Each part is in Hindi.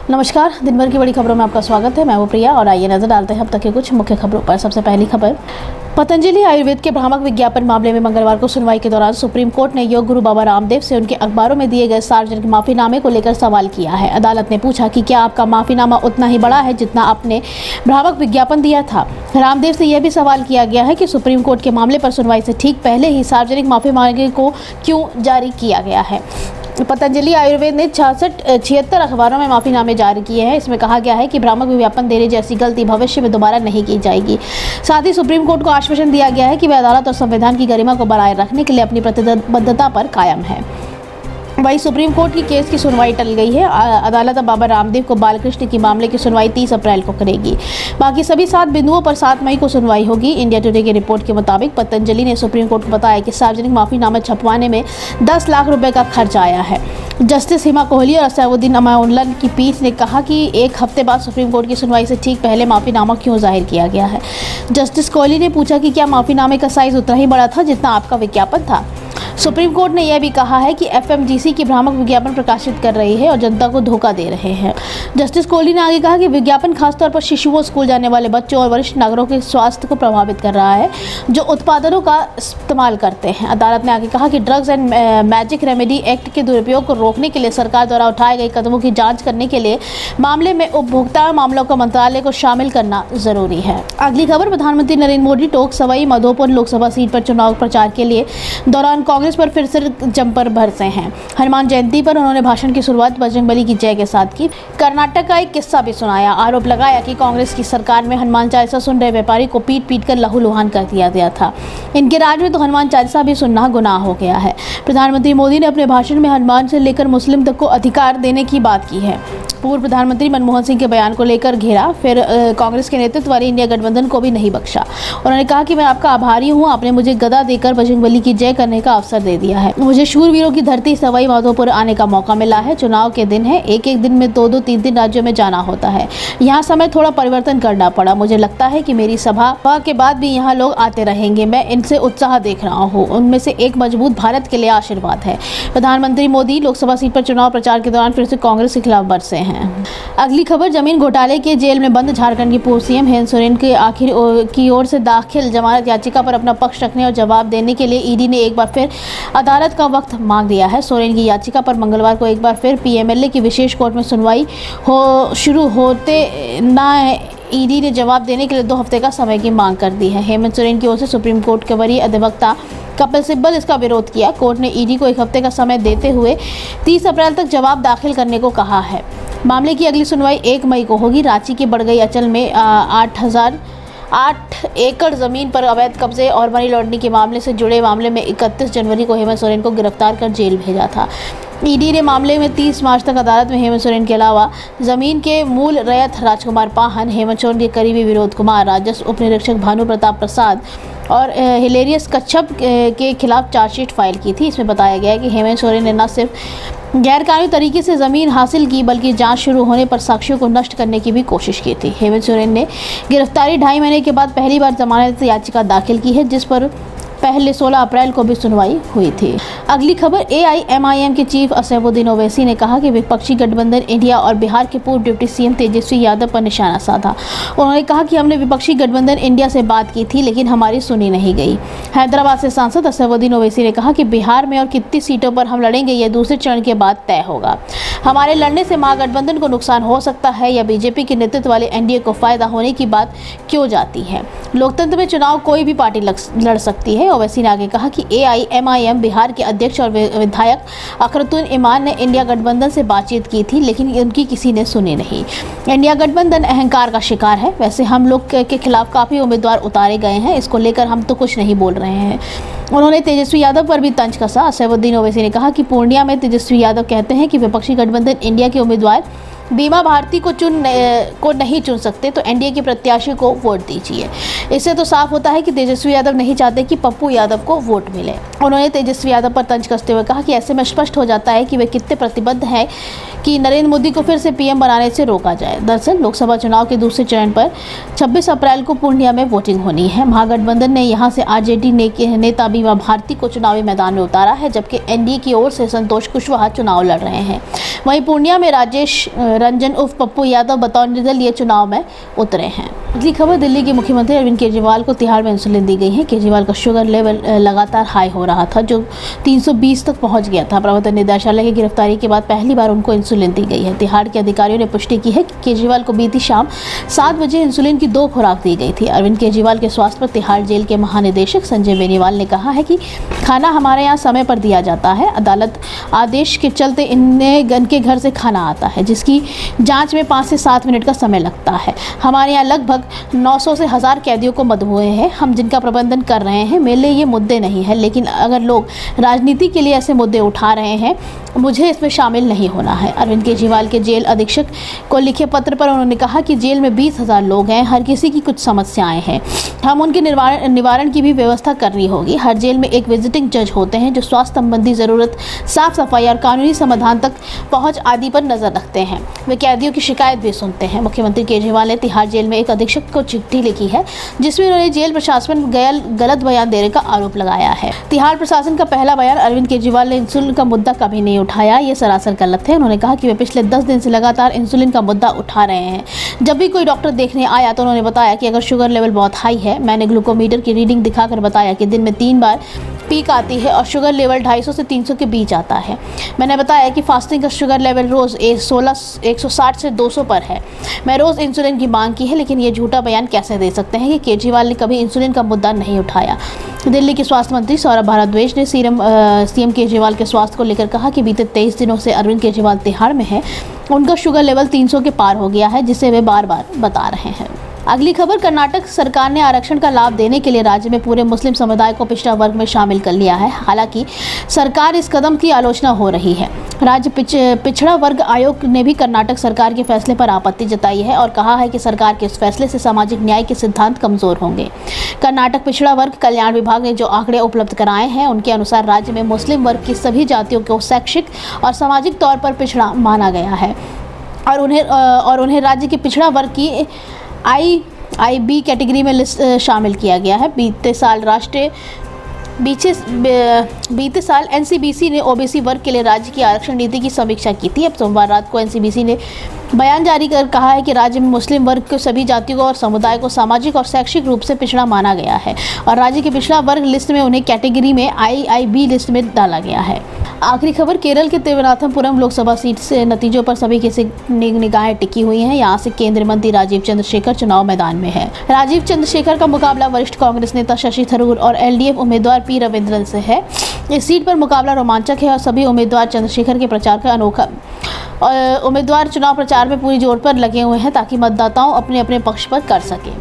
नमस्कार, दिन भर की बड़ी खबरों में आपका स्वागत है। मैं हूं प्रिया और आइए नजर डालते हैं अब तक के कुछ मुख्य खबरों पर। सबसे पहली खबर, पतंजलि आयुर्वेद के भ्रामक विज्ञापन मामले में मंगलवार को सुनवाई के दौरान सुप्रीम कोर्ट ने योग गुरु बाबा रामदेव से उनके अखबारों में दिए गए सार्वजनिक माफीनामे को लेकर सवाल किया है। अदालत ने पूछा कि क्या आपका माफीनामा उतना ही बड़ा है जितना आपने भ्रामक विज्ञापन दिया था। रामदेव से यह भी सवाल किया गया है कि सुप्रीम कोर्ट के मामले पर सुनवाई से ठीक पहले ही सार्वजनिक माफी मांगे को क्यों जारी किया गया है। पतंजलि आयुर्वेद ने 76 अखबारों में माफीनामे जारी किए हैं। इसमें कहा गया है कि भ्रामक विज्ञापन देने जैसी गलती भविष्य में दोबारा नहीं की जाएगी। साथ ही सुप्रीम कोर्ट को आश्वासन दिया गया है कि वह अदालत और संविधान की गरिमा को बनाए रखने के लिए अपनी प्रतिबद्धता पर कायम है। वहीं सुप्रीम कोर्ट की केस की सुनवाई टल गई है। अदालत अब बाबा रामदेव को बालकृष्ण की मामले की सुनवाई 30 अप्रैल को करेगी। बाकी सभी 7 बिंदुओं पर 7 मई को सुनवाई होगी। इंडिया टुडे की रिपोर्ट के मुताबिक पतंजलि ने सुप्रीम कोर्ट को बताया कि सार्वजनिक माफीनामा छपवाने में 10 लाख रुपए का खर्च आया है। जस्टिस हिमा कोहली और असैवुद्दीन अमानुल्लाह की पीठ ने कहा कि एक हफ्ते बाद सुप्रीम कोर्ट की सुनवाई से ठीक पहले माफीनामा क्यों जाहिर किया गया है। जस्टिस कोहली ने पूछा कि क्या माफीनामे का साइज उतना ही बड़ा था जितना आपका विज्ञापन था। सुप्रीम कोर्ट ने यह भी कहा है कि एफएमजीसी की भ्रामक विज्ञापन प्रकाशित कर रही है और जनता को धोखा दे रहे हैं। जस्टिस कोहली ने आगे कहा कि विज्ञापन खासतौर पर शिशुओं, स्कूल जाने वाले बच्चों और वरिष्ठ नागरिकों के स्वास्थ्य को प्रभावित कर रहा है जो उत्पादनों का इस्तेमाल करते हैं। अदालत ने आगे कहा कि drugs and magic remedy act के दुरुपयोग को रोकने के लिए सरकार द्वारा उठाए गए कदमों की जाँच करने के लिए मामले में उपभोक्ता मामलों का मंत्रालय को शामिल करना जरूरी है। अगली खबर, प्रधानमंत्री नरेंद्र मोदी टोंक सवाई माधोपुर लोकसभा सीट पर चुनाव प्रचार के लिए दौरान कांग्रेस पर फिर से जंपर बरसे हैं। हनुमान जयंती पर उन्होंने भाषण की शुरुआत बजरंगबली की जय के साथ की। कर्नाटक का एक किस्सा भी सुनाया। आरोप लगाया कि कांग्रेस की सरकार में हनुमान चालीसा सुन रहे व्यापारी को पीट कर लहूलुहान कर दिया गया था। इनके राज में तो हनुमान चालीसा भी सुनना गुनाह हो गया है। प्रधानमंत्री मोदी ने अपने भाषण में हनुमान से लेकर मुस्लिम तक को अधिकार देने की बात की है। पूर्व प्रधानमंत्री मनमोहन सिंह के बयान को लेकर घेरा, फिर कांग्रेस के नेतृत्व वाली इंडिया गठबंधन को भी नहीं बख्शा। उन्होंने कहा कि मैं आपका आभारी हूं, आपने मुझे गदा देकर बजरंगबली की जय करने का अवसर दे दिया है। मुझे शूरवीरों की धरती सवाई माधोपुर आने का मौका मिला है। चुनाव के दिन है, एक दिन में 2-2, 3-3 राज्यों में जाना होता है। यहाँ समय थोड़ा परिवर्तन करना पड़ा। मुझे लगता है कि मेरी सभा के बाद भी यहाँ लोग आते रहेंगे। मैं इनसे उत्साह देख रहा हूँ। उनमें से एक मजबूत भारत के लिए आशीर्वाद है। प्रधानमंत्री मोदी लोकसभा सीट पर चुनाव प्रचार के दौरान फिर से कांग्रेस के खिलाफ बरसे हैं। अगली खबर, जमीन घोटाले के जेल में बंद झारखंड की पूर्व सीएम हेमंत सोरेन के आखिर की ओर से दाखिल जमानत याचिका पर अपना पक्ष रखने और जवाब देने के लिए ईडी ने एक बार फिर अदालत का वक्त मांग लिया है। सोरेन की याचिका पर मंगलवार को एक बार फिर पीएमएलए की विशेष कोर्ट में सुनवाई शुरू होते न ईडी ने जवाब देने के लिए 2 हफ्ते का समय की मांग कर दी है। हेमंत सोरेन की ओर से सुप्रीम कोर्ट के वरीय अधिवक्ता कपिल सिब्बल इसका विरोध किया। कोर्ट ने ईडी को 1 हफ्ते का समय देते हुए 30 अप्रैल तक जवाब दाखिल करने को कहा है। मामले की अगली सुनवाई 1 मई को होगी। रांची की बड़गई अंचल में 8 एकड़ जमीन पर अवैध कब्जे और मनी लॉन्ड्रिंग के मामले से जुड़े मामले में 31 जनवरी को हेमंत सोरेन को गिरफ्तार कर जेल भेजा था। ईडी ने मामले में 30 मार्च तक अदालत में हेमंत सोरेन के अलावा जमीन के मूल रैयत राजकुमार पाहन, हेमंत सोरेन के करीबी विनोद कुमार, राजस्व उप निरीक्षक भानु प्रताप प्रसाद और हिलेरियस कच्छप के खिलाफ चार्जशीट फाइल की थी। इसमें बताया गया है कि हेमंत सोरेन ने न सिर्फ गैरकानूनी तरीके से जमीन हासिल की बल्कि जांच शुरू होने पर साक्ष्यों को नष्ट करने की भी कोशिश की थी। हेमंत सोरेन ने गिरफ्तारी 2.5 महीने के बाद पहली बार जमानत याचिका दाखिल की है, जिस पर पहले 16 अप्रैल को भी सुनवाई हुई थी। अगली खबर, एआईएमआईएम के चीफ असैवुद्दीन ओवैसी ने कहा कि विपक्षी गठबंधन इंडिया और बिहार के पूर्व डिप्टी सीएम तेजस्वी यादव पर निशाना साधा। उन्होंने कहा कि हमने विपक्षी गठबंधन इंडिया से बात की थी लेकिन हमारी सुनी नहीं गई। हैदराबाद से सांसद असैवुद्दीन ओवैसी ने कहा कि बिहार में और कितनी सीटों पर हम लड़ेंगे यह दूसरे चरण के बाद तय होगा। हमारे लड़ने से महागठबंधन को नुकसान हो सकता है या बीजेपी के नेतृत्व वाले एनडीए को फायदा होने की बात क्यों जाती है। लोकतंत्र में चुनाव कोई भी पार्टी लड़ सकती है। ओवैसी ने आगे कहा कि एआईएमआईएम बिहार के अध्यक्ष और विधायक अखरुद्दीन इमान ने इंडिया गठबंधन से बातचीत की थी लेकिन उनकी किसी ने सुनी नहीं। इंडिया गठबंधन अहंकार का शिकार है। वैसे हम लोग के खिलाफ काफ़ी उम्मीदवार उतारे गए हैं, इसको लेकर हम तो कुछ नहीं बोल रहे हैं। उन्होंने तेजस्वी यादव पर भी तंज कसा। असैवुद्दीन ओवैसी ने कहा कि पूर्णिया में तेजस्वी यादव कहते हैं कि विपक्षी गठबंधन इंडिया के उम्मीदवार बीमा भारती को नहीं चुन सकते तो एनडीए के प्रत्याशी को वोट दीजिए। इससे तो साफ होता है कि तेजस्वी यादव नहीं चाहते कि पप्पू यादव को वोट मिले। उन्होंने तेजस्वी यादव पर तंज कसते हुए कहा कि ऐसे में स्पष्ट हो जाता है कि वे कितने प्रतिबद्ध हैं कि नरेंद्र मोदी को फिर से पीएम बनाने से रोका जाए। दरअसल लोकसभा चुनाव के दूसरे चरण पर 26 अप्रैल को पूर्णिया में वोटिंग होनी है। महागठबंधन ने यहां से आरजेडी नेता बीमा भारती को चुनावी मैदान में उतारा है, जबकि एनडीए की ओर से संतोष कुशवाहा चुनाव लड़ रहे हैं। वहीं पूर्णिया में राजेश रंजन उर्फ पप्पू यादव बतौर निर्दलीय चुनाव में उतरे हैं। अगली खबर, दिल्ली के मुख्यमंत्री अरविंद केजरीवाल को तिहाड़ में इंसुलिन दी गई है। केजरीवाल का शुगर लेवल लगातार हाई हो रहा था, जो 320 तक पहुंच गया था। प्रवर्तन निदेशालय की गिरफ्तारी के बाद पहली बार उनको इंसुलिन दी गई है। तिहाड़ के अधिकारियों ने पुष्टि की है कि केजरीवाल को बीती शाम 7 बजे इंसुलिन की 2 खुराक दी गई थी। अरविंद केजरीवाल के स्वास्थ्य पर तिहाड़ जेल के महानिदेशक संजय बेनीवाल ने कहा है कि खाना हमारे यहाँ समय पर दिया जाता है। अदालत आदेश के चलते इनके घर से खाना आता है, जिसकी जाँच में 5 से 7 मिनट का समय लगता है। हमारे यहाँ लगभग 900 से 1000 कैदियों को मधुमेह है, हम जिनका प्रबंधन कर रहे हैं। मेरे लिए ये मुद्दे नहीं है, लेकिन अगर लोग राजनीति के लिए ऐसे मुद्दे उठा रहे हैं, मुझे इसमें शामिल नहीं होना है। अरविंद केजरीवाल के जेल अधीक्षक को लिखे पत्र पर उन्होंने कहा कि जेल में 20,000 लोग हैं, हर किसी की कुछ समस्याएं हैं, हम उनके निवारण की भी व्यवस्था करनी होगी। हर जेल में एक विजिटिंग जज होते हैं जो स्वास्थ्य संबंधी जरूरत, साफ सफाई और कानूनी समाधान तक पहुंच आदि पर नजर रखते हैं। वे कैदियों की शिकायत भी सुनते हैं। मुख्यमंत्री केजरीवाल ने तिहाड़ जेल में एक अधीक्षक को चिट्ठी लिखी है, जिसमें उन्होंने जेल प्रशासन पर गलत बयान देने का आरोप लगाया है। तिहाड़ प्रशासन का पहला बयान, अरविंद केजरीवाल ने इंसुलिन का मुद्दा कभी नहीं उठाया, ये सरासर गलत है। उन्होंने कहा कि वे पिछले 10 दिन से लगातार इंसुलिन का मुद्दा उठा रहे हैं। जब भी कोई डॉक्टर देखने आया तो उन्होंने बताया कि अगर शुगर लेवल बहुत हाई है, मैंने ग्लूकोमीटर की रीडिंग दिखाकर बताया कि दिन में 3 बार पीक आती है और शुगर लेवल 250 से 300 के बीच आता है। मैंने बताया कि फास्टिंग का शुगर लेवल रोज़ 160 से 200 पर है। मैं रोज़ इंसुलिन की मांग की है, लेकिन ये झूठा बयान कैसे दे सकते हैं कि केजरीवाल ने कभी इंसुलिन का मुद्दा नहीं उठाया। दिल्ली के स्वास्थ्य मंत्री सौरभ भारद्वाज ने सीएम केजरीवाल के स्वास्थ्य को लेकर कहा कि बीते 23 दिनों से अरविंद केजरीवाल तिहाड़ में है, उनका शुगर लेवल 300 के पार हो गया है, जिसे वे बार बार बता रहे हैं। अगली खबर, कर्नाटक सरकार ने आरक्षण का लाभ देने के लिए राज्य में पूरे मुस्लिम समुदाय को पिछड़ा वर्ग में शामिल कर लिया है। हालांकि सरकार इस कदम की आलोचना हो रही है। राज्य पिछड़ा वर्ग आयोग ने भी कर्नाटक सरकार के फैसले पर आपत्ति जताई है और कहा है कि सरकार के इस फैसले से सामाजिक न्याय के सिद्धांत कमजोर होंगे। कर्नाटक पिछड़ा वर्ग कल्याण विभाग ने जो आंकड़े उपलब्ध कराए हैं, उनके अनुसार राज्य में मुस्लिम वर्ग की सभी जातियों को शैक्षिक और सामाजिक तौर पर पिछड़ा माना गया है और उन्हें राज्य के पिछड़ा वर्ग की IIB कैटेगरी में शामिल किया गया है। बीते साल NCBC ने OBC वर्ग के लिए राज्य की आरक्षण नीति की समीक्षा की थी। अब सोमवार रात को NCBC ने बयान जारी कर कहा है कि राज्य में मुस्लिम वर्ग के सभी जातियों और समुदाय को सामाजिक और शैक्षिक रूप से पिछड़ा माना गया है और राज्य के पिछड़ा वर्ग लिस्ट में उन्हें कैटेगरी में IIB लिस्ट में डाला गया है। आखिरी खबर, केरल के तिरुवनंतपुरम लोकसभा सीट से नतीजों पर सभी की निगाहें टिकी हुई हैं। यहाँ से केंद्रीय मंत्री राजीव चंद्रशेखर चुनाव मैदान में है। राजीव चंद्रशेखर का मुकाबला वरिष्ठ कांग्रेस नेता शशि थरूर और LDF उम्मीदवार P रविंद्रन से है। इस सीट पर मुकाबला रोमांचक है और सभी उम्मीदवार चंद्रशेखर के प्रचार का अनोखा उम्मीदवार चुनाव प्रचार में पूरी जोर पर लगे हुए हैं ताकि मतदाताओं अपने अपने पक्ष पर कर सके।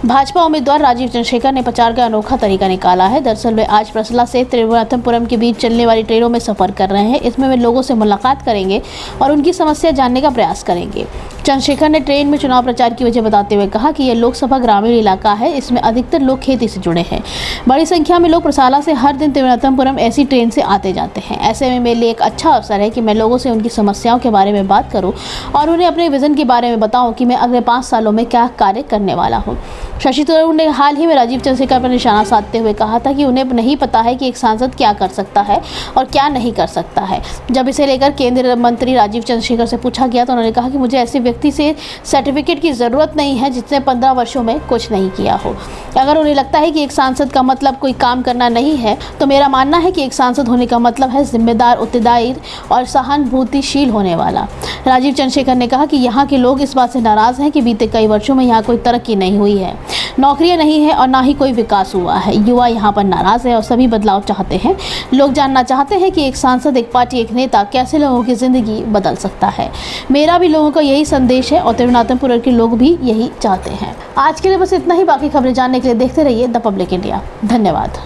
भाजपा उम्मीदवार राजीव चंद्रशेखर ने प्रचार का अनोखा तरीका निकाला है। दरअसल वे आज प्रसला से तिरुवनंतपुरम के बीच चलने वाली ट्रेनों में सफर कर रहे हैं। इसमें वे लोगों से मुलाकात करेंगे और उनकी समस्या जानने का प्रयास करेंगे। चंद्रशेखर ने ट्रेन में चुनाव प्रचार की वजह बताते हुए कहा कि यह लोकसभा ग्रामीण इलाका है, इसमें अधिकतर लोग खेती से जुड़े हैं। बड़ी संख्या में लोग प्रसाला से हर दिन तिरुवनंतपुरम ऐसी ट्रेन से आते जाते हैं। ऐसे में मेरे लिए एक अच्छा अवसर है कि मैं लोगों से उनकी समस्याओं के बारे में बात करूं और उन्हें अपने विजन के बारे में बताऊं कि मैं अगले 5 सालों में क्या कार्य करने वाला हूं। शशि थरूर ने हाल ही में राजीव चंद्रशेखर पर निशाना साधते हुए कहा था कि उन्हें नहीं पता है कि एक सांसद क्या कर सकता है और क्या नहीं कर सकता है। जब इसे लेकर केंद्रीय मंत्री राजीव चंद्रशेखर से पूछा गया तो उन्होंने कहा कि मुझे ऐसे व्यक्ति से सर्टिफिकेट की ज़रूरत नहीं है जिसने 15 वर्षों में कुछ नहीं किया हो। अगर उन्हें लगता है कि एक सांसद का मतलब कोई काम करना नहीं है, तो मेरा मानना है कि एक सांसद होने का मतलब है जिम्मेदार, उत्तरदायी और सहानुभूतिशील होने वाला। राजीव चंद्रशेखर ने कहा कि यहाँ के लोग इस बात से नाराज़ हैं कि बीते कई वर्षों में यहाँ कोई तरक्की नहीं हुई है, नौकरियां नहीं है और ना ही कोई विकास हुआ है। युवा यहाँ पर नाराज़ है और सभी बदलाव चाहते हैं। लोग जानना चाहते हैं कि एक सांसद, एक पार्टी, एक नेता कैसे लोगों की ज़िंदगी बदल सकता है। मेरा भी लोगों का यही संदेश है और तिरुवनंतपुरम के लोग भी यही चाहते हैं। आज के लिए बस इतना ही। बाकी खबरें जानने के लिए देखते रहिए द पब्लिक इंडिया। धन्यवाद।